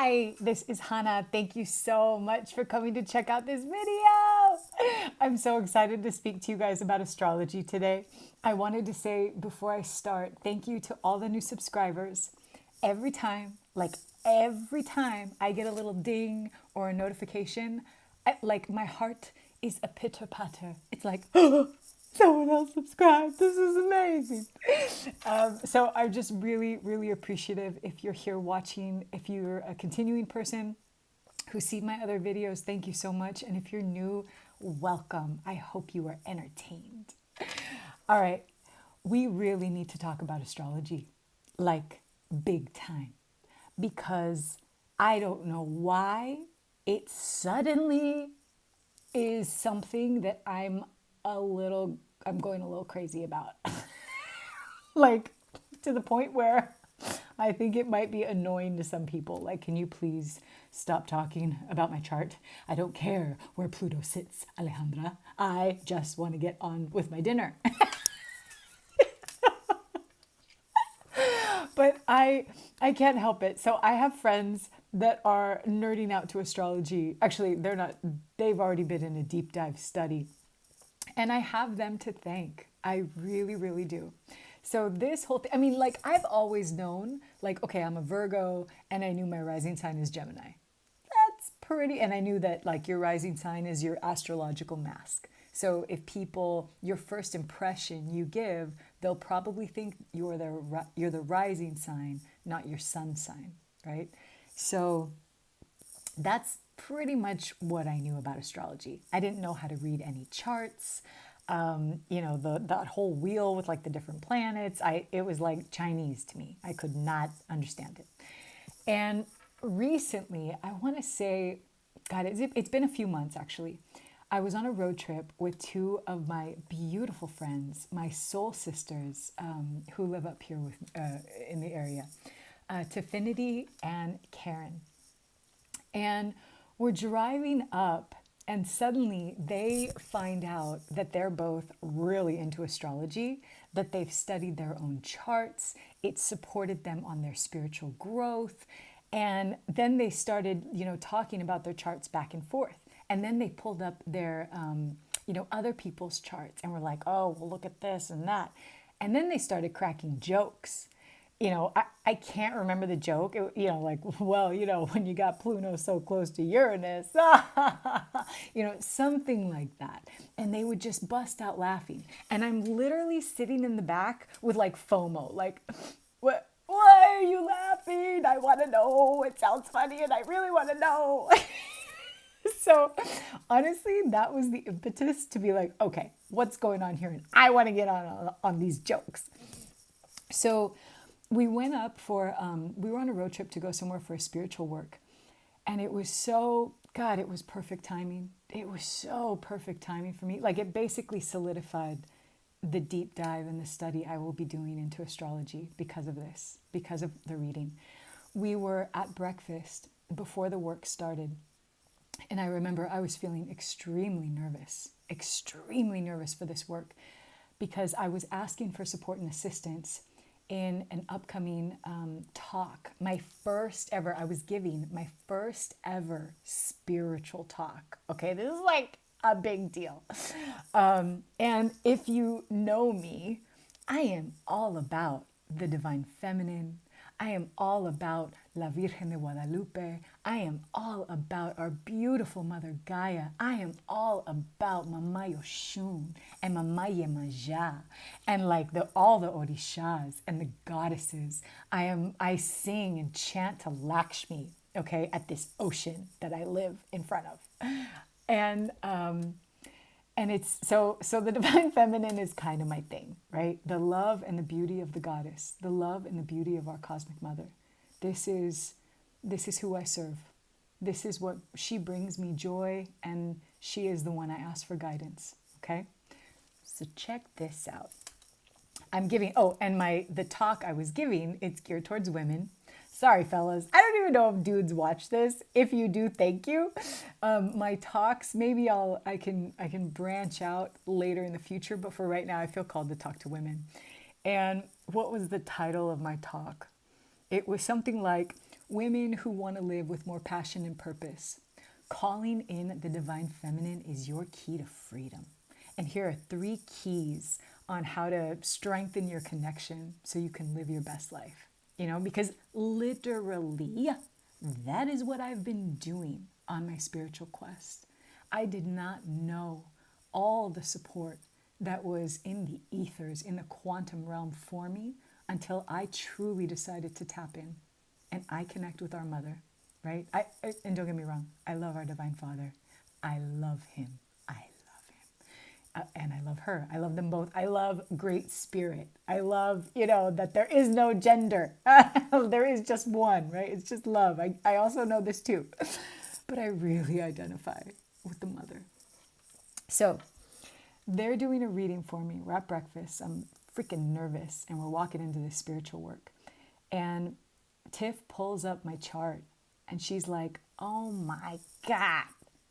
Hi, this is Hannah. Thank you so much for coming to check out this video. I'm so excited to speak to you guys about astrology today. I wanted to say before I start, thank you to all the new subscribers. Every time I get a little ding or a notification, my heart is a pitter patter. It's like, oh, someone else subscribed. This is amazing. So I'm just really, really appreciative if you're here watching. If you're a continuing person who's seen my other videos, thank you so much. And if you're new, welcome. I hope you are entertained. All right, we really need to talk about astrology, like big time, because I don't know why it suddenly is something that I'm going a little crazy about. Like to the point where I think it might be annoying to some people. Like, can you please stop talking about my chart? I don't care where Pluto sits, Alejandra. I just want to get on with my dinner. But I can't help it. So I have friends that are nerding out to astrology. Actually, they're not. They've already been in a deep dive study. And I have them to thank. I really, really do. So this whole thing, I mean, like I've always known, like, okay, I'm a Virgo and I knew my rising sign is Gemini. That's pretty, and I knew that like your rising sign is your astrological mask. So if people, your first impression you give, they'll probably think you're the rising sign, not your sun sign, right? So that's pretty much what I knew about astrology. I didn't know how to read any charts. That whole wheel with like the different planets. It was like Chinese to me. I could not understand it. And recently, I want to say, God, it's been a few months actually. I was on a road trip with two of my beautiful friends, my soul sisters, who live up here in the area, Tifinity and Karen. And we're driving up, and suddenly they find out that they're both really into astrology, that they've studied their own charts. It supported them on their spiritual growth. And then they started, talking about their charts back and forth. And then they pulled up their, other people's charts and were like, oh, well, look at this and that. And then they started cracking jokes. I can't remember the joke. When you got Pluto so close to Uranus, something like that. And they would just bust out laughing. And I'm literally sitting in the back with like FOMO, like, what? Why are you laughing? I want to know. It sounds funny and I really want to know. So honestly, that was the impetus to be like, okay, what's going on here? And I want to get on these jokes. So we went up we were on a road trip to go somewhere for a spiritual work. And it was it was perfect timing. It was so perfect timing for me. Like it basically solidified the deep dive and the study I will be doing into astrology because of this, because of the reading. We were at breakfast before the work started. And I remember I was feeling extremely nervous for this work because I was asking for support and assistance in an upcoming talk. I was giving my first ever spiritual talk. Okay, this is like a big deal. And if you know me, I am all about the divine feminine. I am all about La Virgen de Guadalupe. I am all about our beautiful Mother Gaia. I am all about Mama Yoshun and Mama Yemaja and like all the Orishas and the goddesses. I sing and chant to Lakshmi, okay, at this ocean that I live in front of. And it's so the divine feminine is kind of my thing, right? The love and the beauty of the goddess, the love and the beauty of our cosmic mother. This is who I serve. This is what she brings me joy, and she is the one I ask for guidance. Okay? So check this out. I'm giving the talk I was giving, it's geared towards women. Sorry, fellas. I don't even know if dudes watch this. If you do, thank you. My talks, maybe I can branch out later in the future, but for right now, I feel called to talk to women. And what was the title of my talk? It was something like, women who want to live with more passion and purpose. Calling in the divine feminine is your key to freedom. And here are 3 keys on how to strengthen your connection so you can live your best life. You know, because literally, that is what I've been doing on my spiritual quest. I did not know all the support that was in the ethers, in the quantum realm for me, until I truly decided to tap in and I connect with our mother, right? And don't get me wrong, I love our divine father. I love him. And I love her. I love them both. I love great spirit. I love, that there is no gender. There is just one, right? It's just love. I also know this too. But I really identify with the mother. So they're doing a reading for me. We're at breakfast. I'm freaking nervous. And we're walking into this spiritual work. And Tiff pulls up my chart. And she's like, oh my God,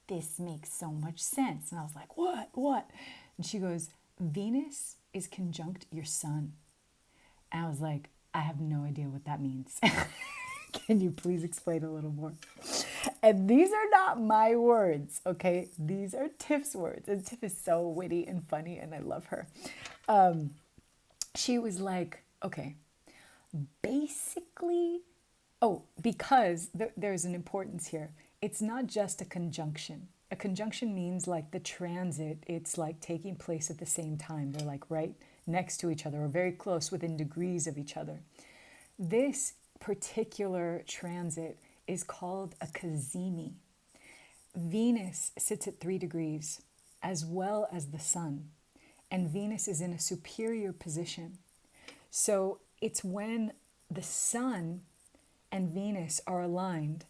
this makes so much sense. And I was like, what? And she goes, Venus is conjunct your sun. And I was like, I have no idea what that means. Can you please explain a little more? And these are not my words, okay? These are Tiff's words. And Tiff is so witty and funny, and I love her. She was like, okay, basically, because there's an importance here. It's not just a conjunction. A conjunction means like the transit, it's like taking place at the same time. They're like right next to each other or very close within degrees of each other. This particular transit is called a cazimi. Venus sits at 3 degrees as well as the sun, and Venus is in a superior position. So it's when the sun and Venus are aligned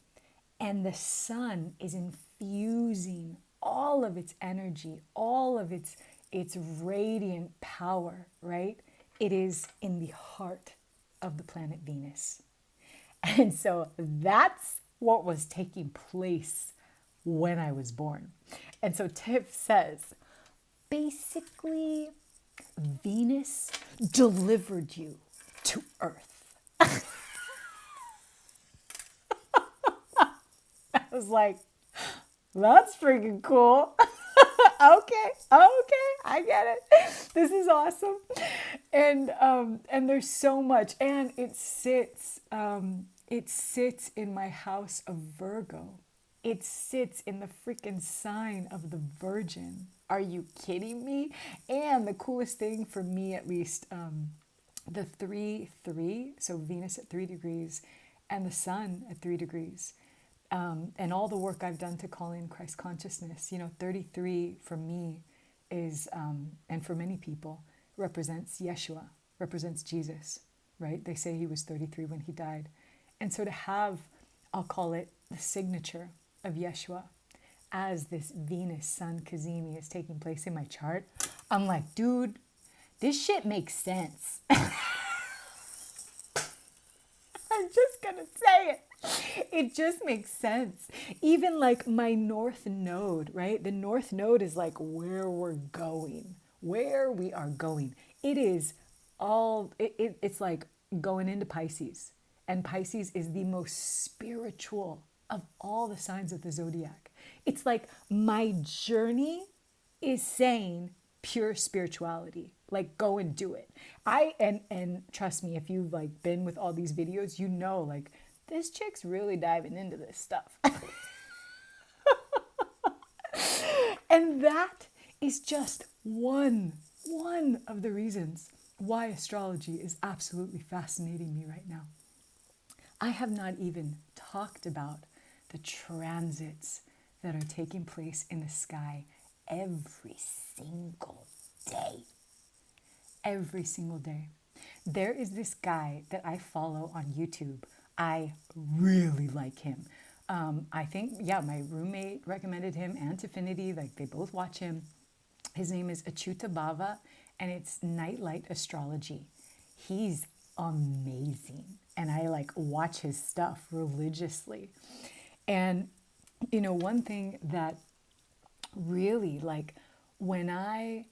and the sun is infusing all of its energy, all of its radiant power, right? It is in the heart of the planet Venus. And so that's what was taking place when I was born. And so Tiff says, basically, Venus delivered you to Earth. I was like, that's freaking cool. Okay, I get it. This is awesome. And there's so much, and it sits in my house of Virgo. It sits in the freaking sign of the Virgin. Are you kidding me? And the coolest thing for me, at least, the 3-3, so Venus at 3 degrees and the sun at 3 degrees. And all the work I've done to call in Christ consciousness, 33 for me is, and for many people, represents Yeshua, represents Jesus, right? They say he was 33 when he died. And so to have, I'll call it the signature of Yeshua as this Venus Sun Cazimi is taking place in my chart, I'm like, dude, this shit makes sense. I'm just gonna say it. It just makes sense. Even like my North Node, right? The North Node is like where we're going, where we are going. It is it's like going into Pisces. And Pisces is the most spiritual of all the signs of the zodiac. It's like my journey is saying pure spirituality. Like, go and do it. And trust me, if you've like been with all these videos, like this chick's really diving into this stuff. And that is just one of the reasons why astrology is absolutely fascinating me right now. I have not even talked about the transits that are taking place in the sky every single day. Every single day. There is this guy that I follow on YouTube. I really like him. I think, my roommate recommended him and Tifinity, like they both watch him. His name is Achyuta Bhava, and it's Nightlight Astrology. He's amazing. And I like watch his stuff religiously. And, one thing that really like when I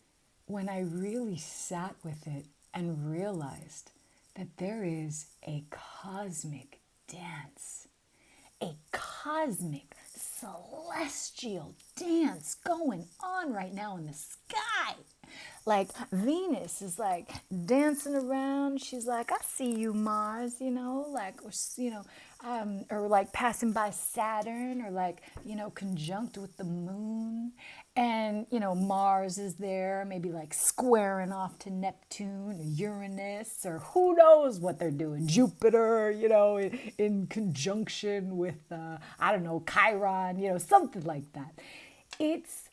really sat with it and realized that there is a cosmic dance, a cosmic celestial dance going on right now in the sky. Like Venus is like dancing around. She's like, I see you, Mars, like, or like passing by Saturn, or like, conjunct with the moon. And, Mars is there, maybe like squaring off to Neptune or Uranus, or who knows what they're doing. Jupiter, in conjunction with, I don't know, Chiron, something like that. It's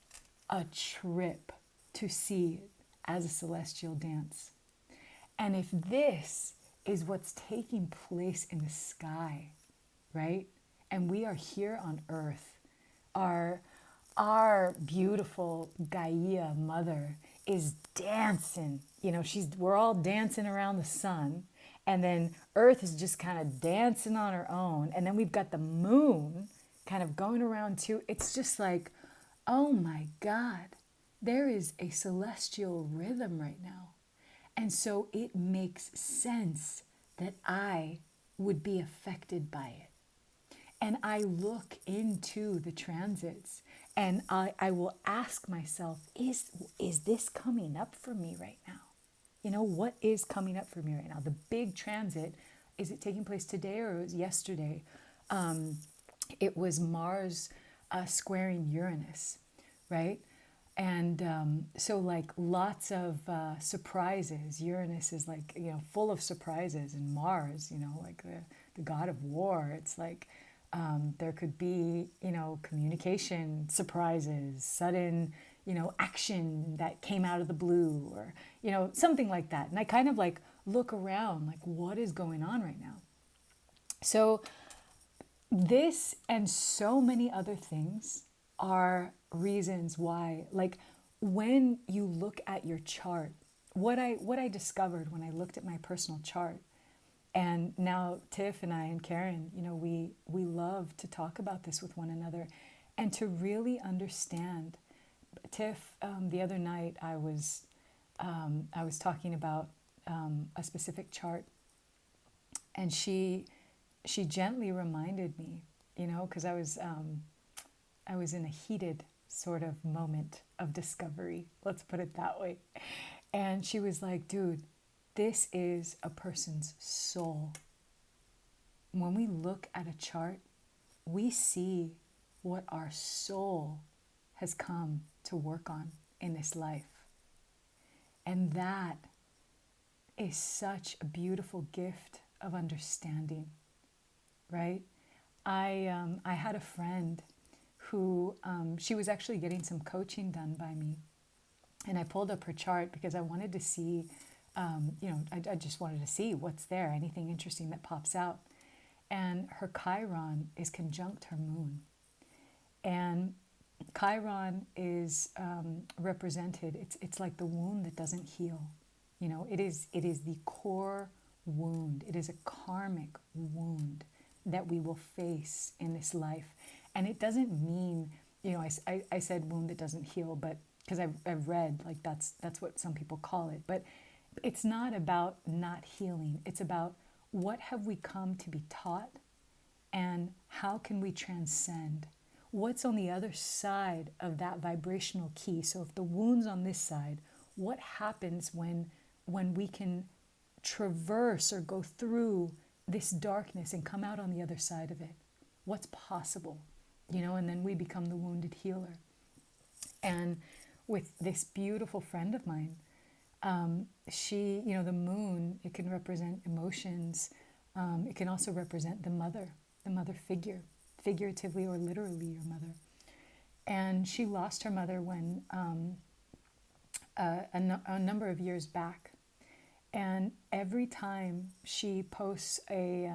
a trip to see it as a celestial dance. And if this is what's taking place in the sky, right? And we are here on Earth, our beautiful Gaia mother is dancing. We're all dancing around the sun, and then Earth is just kind of dancing on her own. And then we've got the moon kind of going around too. It's just like, oh my God, there is a celestial rhythm right now. And so it makes sense that I would be affected by it. And I look into the transits, and I will ask myself, is this coming up for me right now? What is coming up for me right now? The big transit, is it taking place today or was yesterday? It was Mars squaring Uranus, right? And so like lots of surprises. Uranus is like, full of surprises. And Mars, like the god of war, it's like there could be, communication surprises, sudden, action that came out of the blue, or, something like that. And I kind of like look around, like, what is going on right now? So this and so many other things are reasons why, like, when you look at your chart, what I discovered when I looked at my personal chart, and now Tiff and I and Karen, we love to talk about this with one another and to really understand. Tiff, the other night I was talking about a specific chart, and she gently reminded me, because I was in a heated sort of moment of discovery, let's put it that way. And she was like, dude, this is a person's soul. When we look at a chart, we see what our soul has come to work on in this life. And that is such a beautiful gift of understanding, right? I had a friend who, she was actually getting some coaching done by me. And I pulled up her chart because I wanted to see, I just wanted to see what's there, anything interesting that pops out. And her Chiron is conjunct her moon. And Chiron is represented, it's like the wound that doesn't heal. It is the core wound. It is a karmic wound that we will face in this life. And it doesn't mean, I said wound that doesn't heal, but because I've read, like, that's what some people call it. But it's not about not healing. It's about what have we come to be taught, and how can we transcend? What's on the other side of that vibrational key? So if the wound's on this side, what happens when we can traverse or go through this darkness and come out on the other side of it? What's possible? And then we become the wounded healer. And with this beautiful friend of mine, she, the moon, it can represent emotions. It can also represent the mother figure, figuratively or literally your mother. And she lost her mother when a number of years back. And every time she posts a,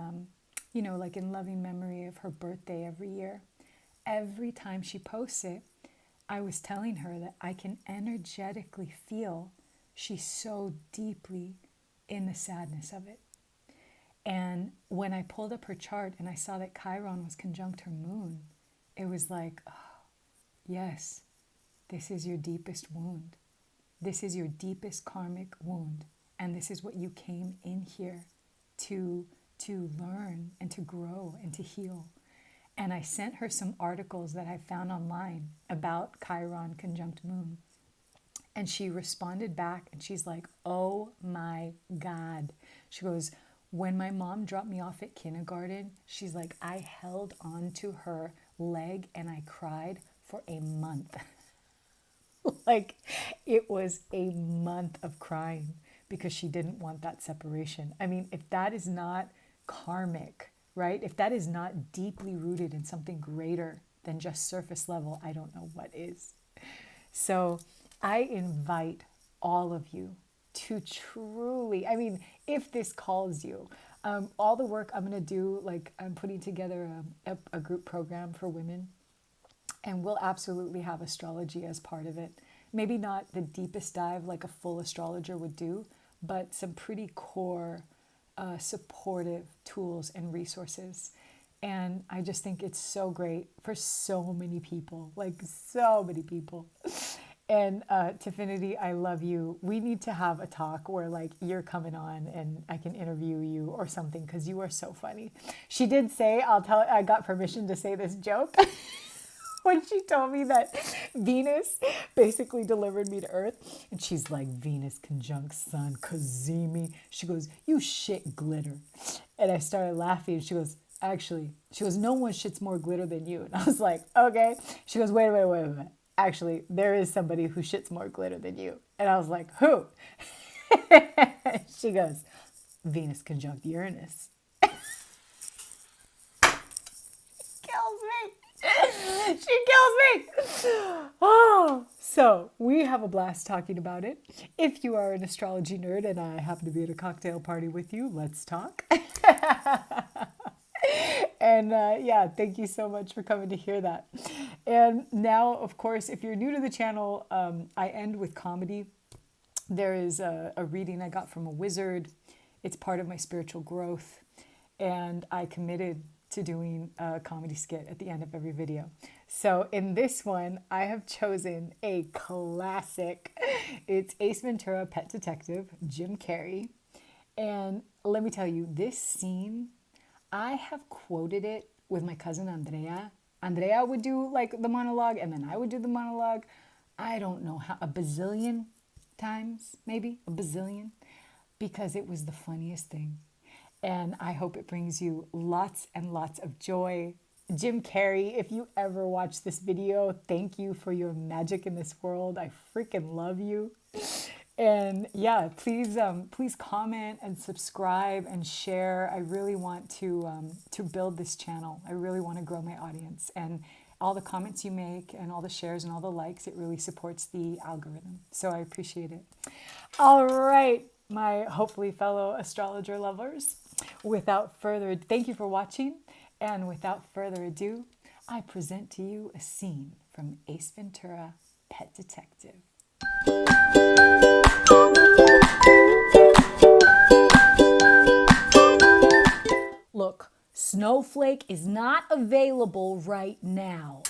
like in loving memory of her birthday every year, every time she posts it, I was telling her that I can energetically feel she's so deeply in the sadness of it. And when I pulled up her chart and I saw that Chiron was conjunct her moon, it was like, oh, yes, this is your deepest wound. This is your deepest karmic wound. And this is what you came in here to learn and to grow and to heal. And I sent her some articles that I found online about Chiron conjunct Moon. And she responded back and she's like, oh my God. She goes, when my mom dropped me off at kindergarten, she's like, I held on to her leg and I cried for a month. Like, it was a month of crying because she didn't want that separation. I mean, if that is not karmic, right? If that is not deeply rooted in something greater than just surface level, I don't know what is. So I invite all of you to truly, I mean, if this calls you, all the work I'm going to do, like I'm putting together a group program for women, and we'll absolutely have astrology as part of it. Maybe not the deepest dive like a full astrologer would do, but some pretty core supportive tools and resources. And I just think it's so great for so many people, like so many people. And Tifinity, I love you. We need to have a talk where like you're coming on and I can interview you or something because you are so funny. She did say, I got permission to say this joke. When she told me that Venus basically delivered me to Earth. And she's like, Venus conjunct Sun, Kazemi. She goes, you shit glitter. And I started laughing. She goes, actually, no one shits more glitter than you. And I was like, okay. She goes, wait a minute. Actually, there is somebody who shits more glitter than you. And I was like, who? She goes, Venus conjunct Uranus. Kills me. She kills me. Oh, so we have a blast talking about it. If you are an astrology nerd and I happen to be at a cocktail party with you, let's talk. And yeah, thank you so much for coming to hear that. And now, of course, if you're new to the channel, I end with comedy. There is a reading I got from a wizard. It's part of my spiritual growth. And I committed to doing a comedy skit at the end of every video. So in this one, I have chosen a classic. It's Ace Ventura Pet Detective, Jim Carrey. And let me tell you, this scene, I have quoted it with my cousin Andrea. Andrea would do like the monologue and then I would do the monologue. I don't know how, a bazillion times, maybe a bazillion, because it was the funniest thing. And I hope it brings you lots and lots of joy. Jim Carrey, if you ever watch this video, thank you for your magic in this world. I freaking love you. And yeah, please comment and subscribe and share. I really want to build this channel. I really want to grow my audience. And all the comments you make and all the shares and all the likes, it really supports the algorithm. So I appreciate it. All right, my hopefully fellow astrologer lovers. Thank you for watching. And without further ado, I present to you a scene from Ace Ventura Pet Detective. Look, Snowflake is not available right now.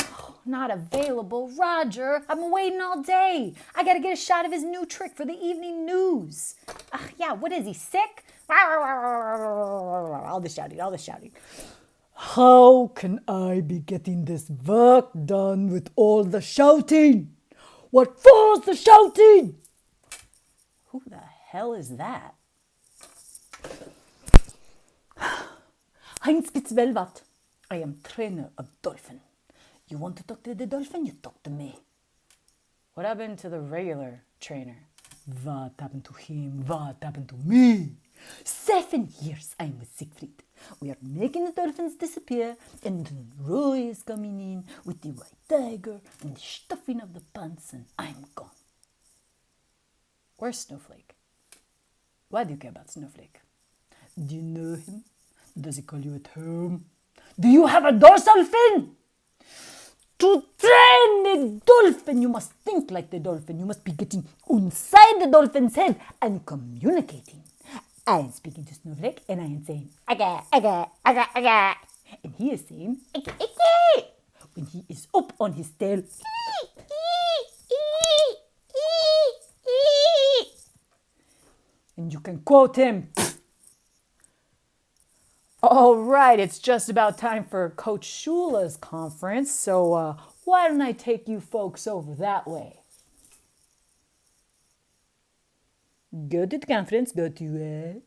Not available, Roger. I've been waiting all day. I gotta get a shot of his new trick for the evening news. Yeah, what is he, sick? All this shouting. How can I be getting this work done with all the shouting? What for's the shouting? Who the hell is that? Heinz Spitzwellwatt. I am trainer of Dolphin. You want to talk to the Dolphin? You talk to me. What happened to the regular trainer? What happened to him? What happened to me? 7 years I'm with Siegfried. We are making the dolphins disappear, and then Roy is coming in with the white tiger and the stuffing of the pants, and I'm gone. Where's Snowflake? Why do you care about Snowflake? Do you know him? Does he call you at home? Do you have a dorsal fin? To train the dolphin, you must think like the dolphin. You must be getting inside the dolphin's head and communicating. I am speaking to Snowflake and I am saying, aga, aga, aga, aga. And he is saying, aga, aga. When he is up on his tail, and you can quote him. All right, it's just about time for Coach Shula's conference. So why don't I take you folks over that way? Go to the conference, go to it.